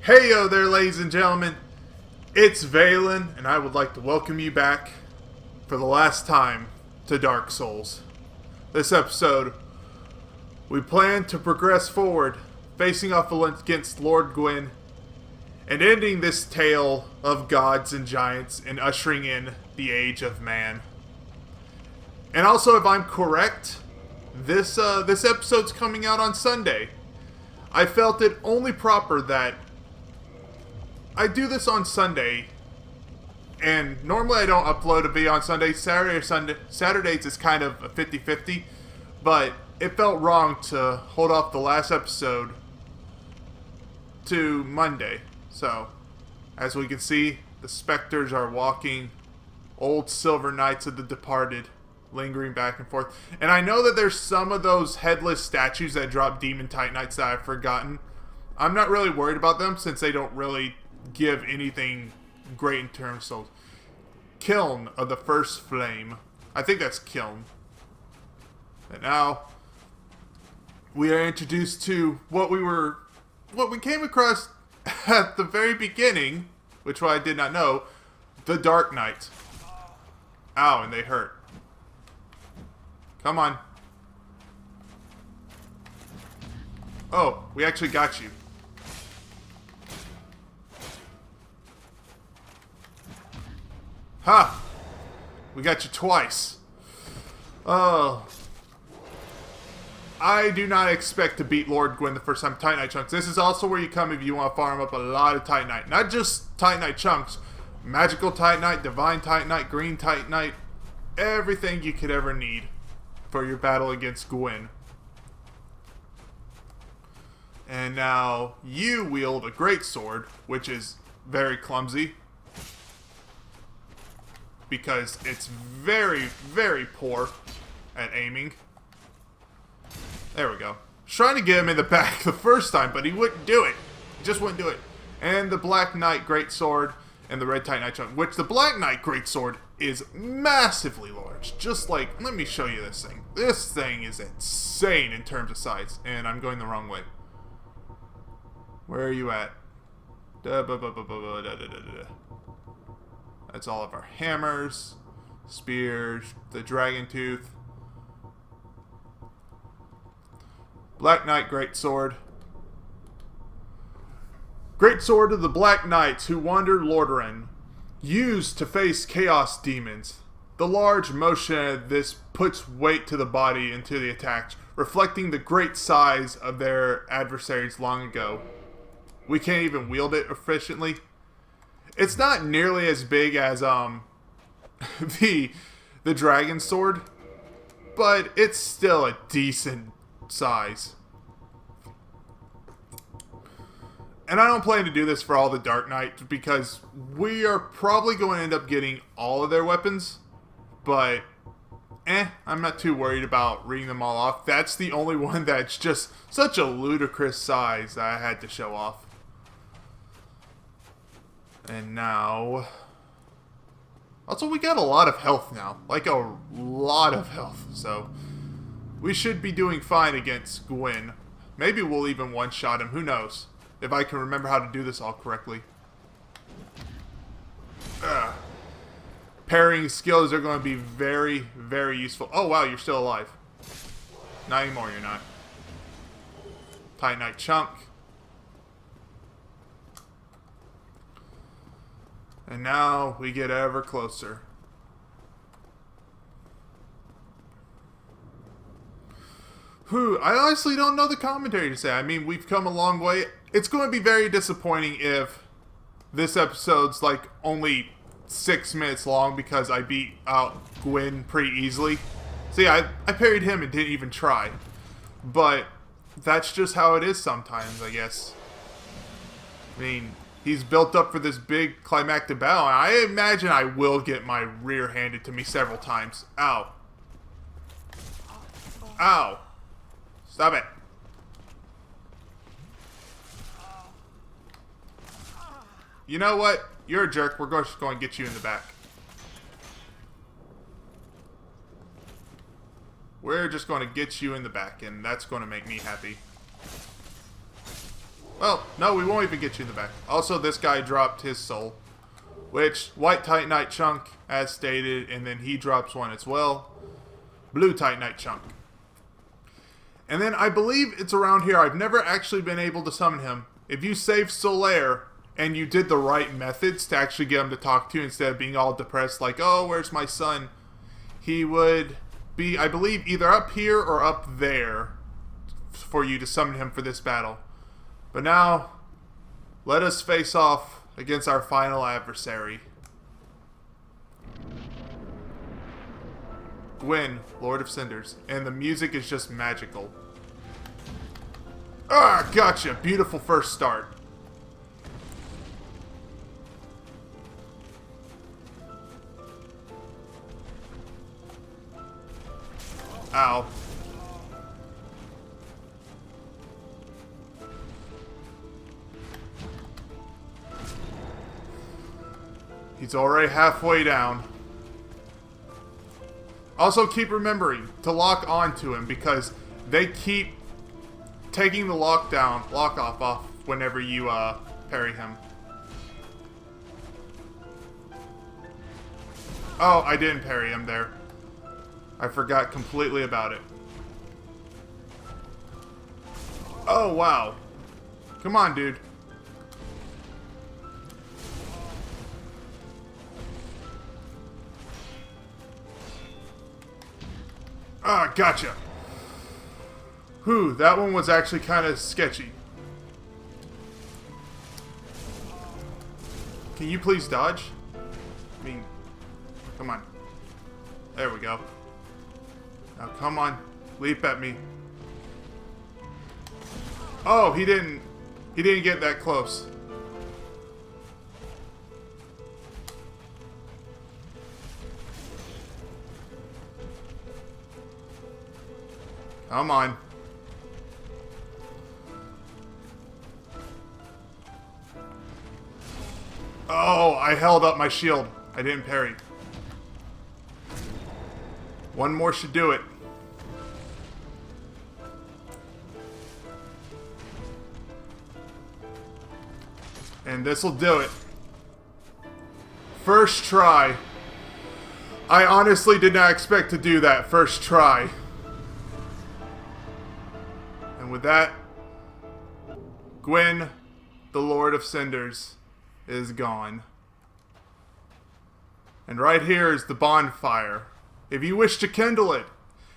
Hey yo there, ladies and gentlemen, it's Valen, and I would like to welcome you back for the last time to Dark Souls. This episode, we plan to progress forward, facing off against Lord Gwyn, and ending this tale of gods and giants and ushering in the Age of Man. And also, if I'm correct, this episode's coming out on Sunday. I felt it only proper that I do this on Sunday, and normally I don't upload a video on Sunday. Saturdays is kind of a 50-50, but it felt wrong to hold off the last episode to Monday. So, as we can see, the specters are walking, old silver knights of the departed, lingering back and forth. And I know that there's some of those headless statues that drop demon titanites that I've forgotten. I'm not really worried about them since they don't really give anything great in terms of souls. Kiln of the First Flame. I think that's Kiln. And now we are introduced to what we came across at the very beginning, which I did not know, the Dark Knight. Ow, and they hurt. Come on. Oh, we actually got you. Ha! We got you twice. Oh. I do not expect to beat Lord Gwyn the first time Titanite chunks. This is also where you come if you want to farm up a lot of Titanite. Not just Titanite chunks. Magical Titanite, Divine Titanite, Green Titanite. Everything you could ever need for your battle against Gwyn. And now you wield a great sword, which is very clumsy, because it's very, very poor at aiming. There we go. Trying to get him in the back the first time, but he wouldn't do it. He just wouldn't do it. And the Black Knight Greatsword and the Red Titanite chunk, which the Black Knight Greatsword is massively large. Just like, let me show you this thing. This thing is insane in terms of size. And I'm going the wrong way. Where are you at? That's all of our hammers, spears, the dragon tooth. Black Knight Greatsword. Greatsword of the Black Knights who wandered Lordaeron, used to face chaos demons. The large motion of this puts weight to the body and to the attacks, reflecting the great size of their adversaries long ago. We can't even wield it efficiently. It's not nearly as big as the dragon sword, but it's still a decent size. And I don't plan to do this for all the Dark Knights because we are probably going to end up getting all of their weapons, but I'm not too worried about reading them all off. That's the only one that's just such a ludicrous size that I had to show off. And now, also we got a lot of health now, like a lot of health, so we should be doing fine against Gwyn. Maybe we'll even one-shot him, who knows, if I can remember how to do this all correctly. Parrying skills are going to be very, very useful. Oh wow, you're still alive. Not anymore, you're not. Titanite chunk. And now we get ever closer. I honestly don't know the commentary to say. I mean, we've come a long way. It's going to be very disappointing if this episode's like only 6 minutes long because I beat out Gwyn pretty easily. See, I parried him and didn't even try. But that's just how it is sometimes, I guess. I mean, he's built up for this big climactic battle, and I imagine I will get my rear handed to me several times. Ow. Ow. Stop it. You know what? You're a jerk. We're just going to get you in the back. We're just going to get you in the back, and that's going to make me happy. Well, no, we won't even get you in the back. Also, this guy dropped his soul, which White Titanite chunk, as stated, and then he drops one as well. Blue Titanite chunk. And then I believe it's around here. I've never actually been able to summon him. If you save Solaire and you did the right methods to actually get him to talk to you instead of being all depressed like, oh, where's my son? He would be, I believe, either up here or up there for you to summon him for this battle. But now, let us face off against our final adversary. Gwyn, Lord of Cinders. And the music is just magical. Ah, gotcha. Beautiful first start. Ow. He's already halfway down. Also keep remembering to lock onto him because they keep taking the lock off whenever you parry him. Oh, I didn't parry him there. I forgot completely about it. Oh, wow. Come on, dude. Ah, gotcha. Whew, that one was actually kind of sketchy. Can you please dodge? I mean, come on. There we go. Now come on, leap at me. Oh, he didn't get that close. Come on. Oh, I held up my shield. I didn't parry. One more should do it. And this'll do it. First try. I honestly did not expect to do that first try. And with that, Gwyn, the Lord of Cinders, is gone. And right here is the bonfire. If you wish to kindle it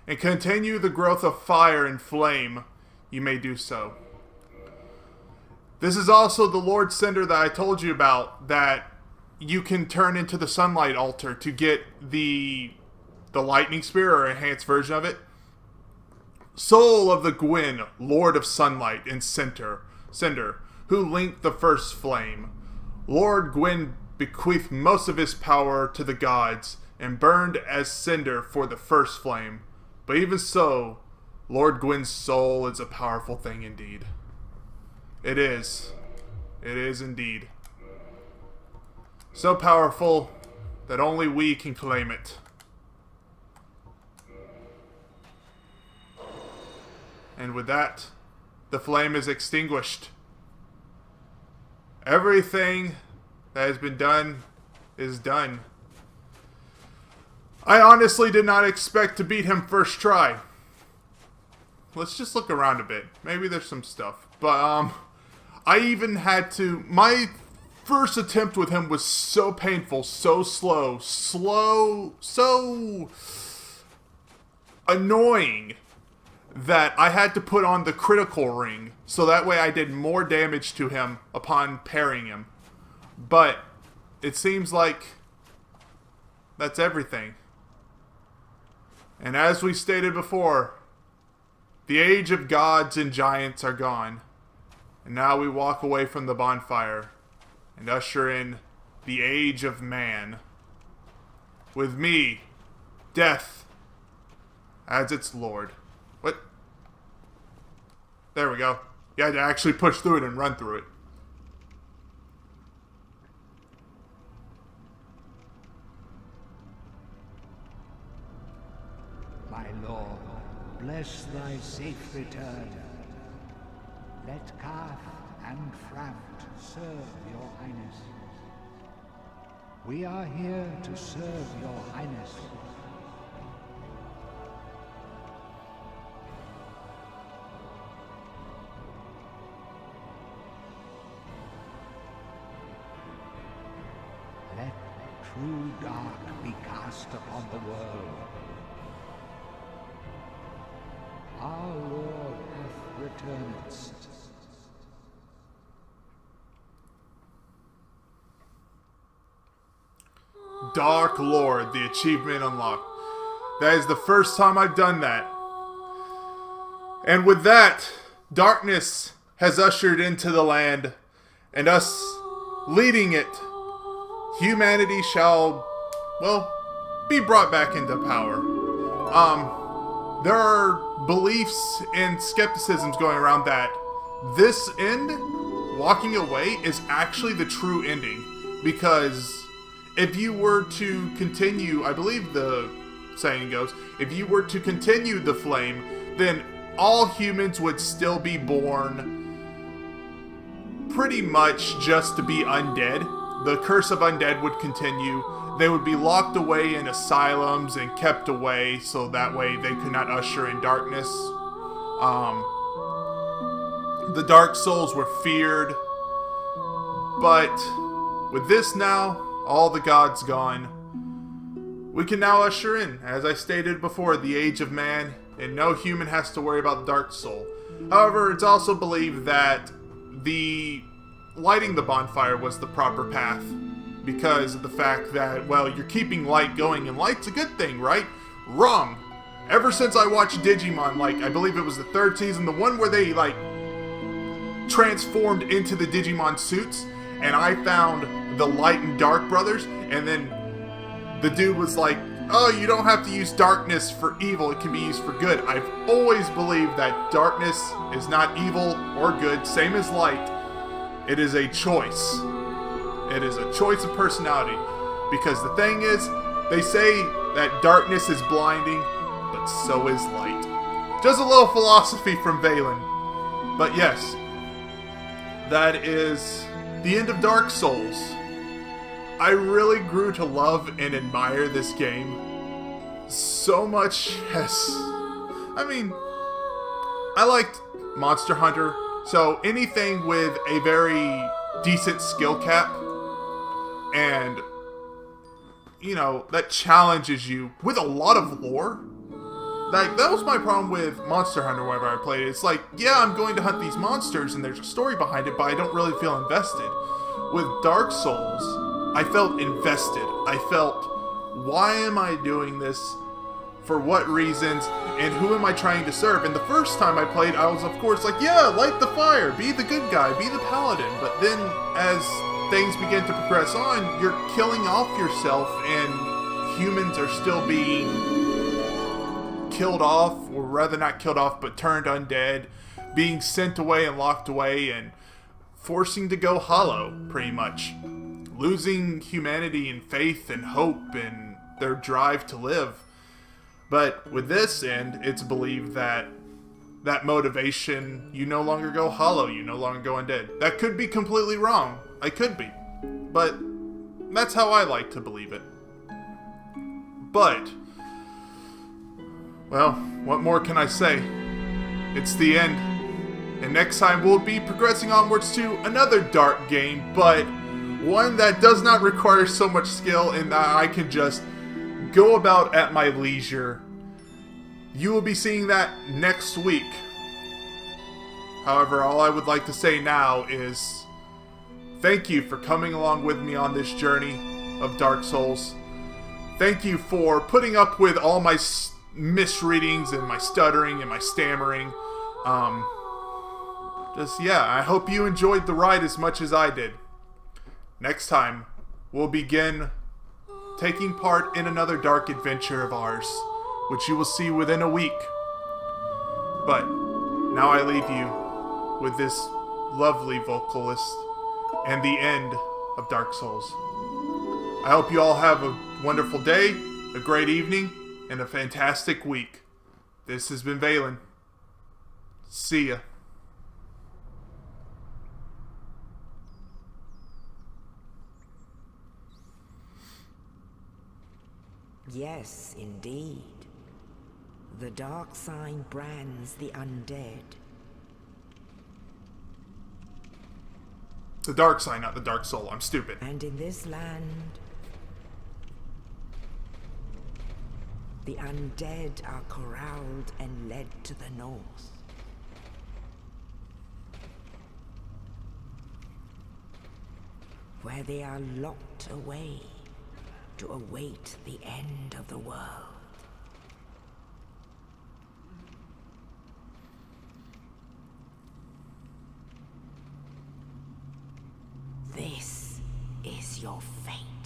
and continue the growth of fire and flame, you may do so. This is also the Lord Cinder that I told you about, that you can turn into the Sunlight Altar to get the Lightning Spear, or enhanced version of it. Soul of the Gwyn, Lord of Sunlight and Cinder, who linked the first flame. Lord Gwyn bequeathed most of his power to the gods and burned as cinder for the first flame. But even so, Lord Gwyn's soul is a powerful thing indeed. It is. It is indeed. So powerful that only we can claim it. And with that, the flame is extinguished. Everything that has been done is done. I honestly did not expect to beat him first try. Let's just look around a bit. Maybe there's some stuff. But, I even had to... My first attempt with him was so painful, so slow, so annoying that I had to put on the critical ring, so that way I did more damage to him upon parrying him. But it seems like that's everything. And as we stated before, the age of gods and giants are gone. And now we walk away from the bonfire and usher in the age of man. With me, death, as its lord. What? There we go. You had to actually push through it and run through it. My lord, bless thy safe return. Let Kath and Fraft serve your highness. We are here to serve your highness. Let true dark be cast upon the world. Our Lord hath returned. Dark Lord, the achievement unlocked. That is the first time I've done that. And with that, darkness has ushered into the land, and us leading it, humanity shall, well, be brought back into power. There are beliefs and skepticisms going around that this end, walking away, is actually the true ending. Because if you were to continue, I believe the saying goes, if you were to continue the flame, then all humans would still be born pretty much just to be undead. The curse of undead would continue. They would be locked away in asylums and kept away so that way they could not usher in darkness. The Dark Souls were feared. But with this now, all the gods gone, we can now usher in, as I stated before, the age of man, and no human has to worry about the Dark Soul. However, it's also believed that the lighting the bonfire was the proper path, because of the fact that, well, you're keeping light going, and light's a good thing, right? Wrong. Ever since I watched Digimon, like, I believe it was the third season, the one where they, like, transformed into the Digimon suits, and I found the Light and Dark brothers, and then the dude was like, oh, you don't have to use darkness for evil, it can be used for good. I've always believed that darkness is not evil or good, same as light. It is a choice. It is a choice of personality. Because the thing is, they say that darkness is blinding, but so is light. Just a little philosophy from Valen. But yes, that is the end of Dark Souls. I really grew to love and admire this game. So much as... I mean, I liked Monster Hunter, so anything with a very decent skill cap and, you know, that challenges you with a lot of lore. Like, that was my problem with Monster Hunter whenever I played it. It's like, yeah, I'm going to hunt these monsters and there's a story behind it, but I don't really feel invested. With Dark Souls, I felt invested. I felt, why am I doing this? For what reasons? And who am I trying to serve? And the first time I played, I was of course like, yeah, light the fire, be the good guy, be the paladin. But then as things begin to progress on, you're killing off yourself and humans are still being killed off, or rather not killed off, but turned undead, being sent away and locked away and forcing to go hollow, pretty much. Losing humanity and faith and hope and their drive to live. But with this end, it's believed that that motivation, you no longer go hollow, you no longer go undead. That could be completely wrong. I could be. But that's how I like to believe it. But, well, what more can I say? It's the end. And next time we'll be progressing onwards to another dark game, but one that does not require so much skill and that I can just go about at my leisure. You will be seeing that next week. However, all I would like to say now is thank you for coming along with me on this journey of Dark Souls. Thank you for putting up with all my misreadings and my stuttering and my stammering. I hope you enjoyed the ride as much as I did. Next time, we'll begin taking part in another dark adventure of ours, which you will see within a week. But now I leave you with this lovely vocalist and the end of Dark Souls. I hope you all have a wonderful day, a great evening, and a fantastic week. This has been Valen. See ya. Yes, indeed. The dark sign brands the undead. The dark sign, not the dark soul. I'm stupid. And in this land, the undead are corralled and led to the north. Where they are locked away to await the end of the world. This is your fate.